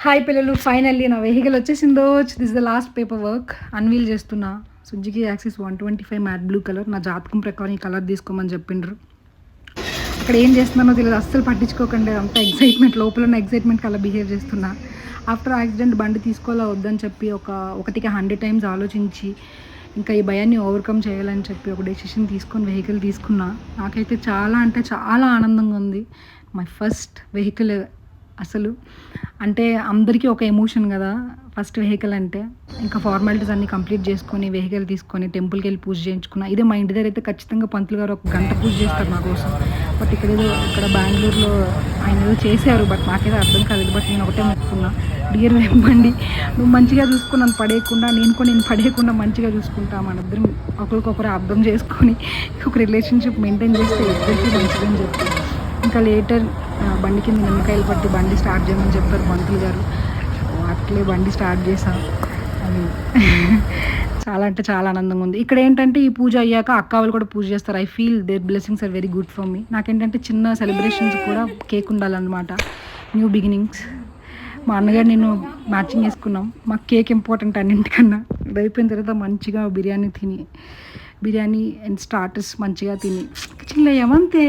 Hi పిల్లలు, finally నా vehicle వచ్చేసిందో. This the last paper work unveil చేస్తున్నా. Suzuki Access 125 matte blue colour. నా జాతకం ప్రకారం ఈ కలర్ తీసుకోమని చెప్పిండ్రు. అక్కడ ఏం చేస్తున్నానో తెలియదు, అస్సలు పట్టించుకోకండి. అంత ఎగ్జైట్మెంట్, లోపల ఉన్న ఎగ్జైట్మెంట్కి అలా బిహేవ్ చేస్తున్నా. ఆఫ్టర్ యాక్సిడెంట్ బండి తీసుకోవాలా వద్దని చెప్పి ఒకటికి 100 టైమ్స్ ఆలోచించి ఇంకా ఈ భయాన్ని ఓవర్కమ్ చేయాలని చెప్పి ఒక డెసిషన్ తీసుకొని వెహికల్ తీసుకున్నా. నాకైతే చాలా అంటే చాలా ఆనందంగా ఉంది. My first vehicle. అసలు అంటే అందరికీ ఒక ఎమోషన్ కదా ఫస్ట్ వెహికల్ అంటే. ఇంకా ఫార్మాలిటీస్ అన్నీ కంప్లీట్ చేసుకొని వెహికల్ తీసుకొని టెంపుల్కి వెళ్ళి పూజ చేయించుకున్నా. ఇదే మా ఇంటి దగ్గర అయితే ఖచ్చితంగా పంతులు గారు 1 గంట పూజ చేస్తారు నా కోసం. బట్ ఇక్కడ బెంగళూరులో ఆయన ఏదో చేశారు, బట్ నాకేదో అర్థం కాలేదు. బట్ నేను ఒకటే మొక్కుకున్నా, డియర్ బండి నువ్వు మంచిగా చూసుకున్నాను పడేయకుండా, నేను పడేయకుండా మంచిగా చూసుకుంటా. మనిద్దరం ఒకరికొకరు అర్థం చేసుకొని ఒక రిలేషన్షిప్ మెయింటైన్ చేస్తే ఇద్దరికి మంచిదని చెప్పి ఇంకా లేటర్ బండి కింద నిమ్మకాయలు పట్టి బండి స్టార్ట్ చేయమని చెప్పారు పంతులు గారు. అట్లే బండి స్టార్ట్ చేసాం. అది చాలా అంటే చాలా ఆనందంగా ఉంది. ఇక్కడ ఏంటంటే ఈ పూజ అయ్యాక అక్క వాళ్ళు కూడా పూజ చేస్తారు. I feel their blessings are very good for me. నాకేంటంటే చిన్న సెలబ్రేషన్స్ కూడా కేక్ ఉండాలన్నమాట. New beginnings. మా అన్నగారు నేను మ్యాచింగ్ వేసుకున్నాం. మాకు కేక్ ఇంపార్టెంట్ అన్నింటికన్నా. ఇది అయిపోయిన తర్వాత మంచిగా బిర్యానీ అండ్ స్టార్టర్స్ మంచిగా తిని చిల్లయ్యామంతే.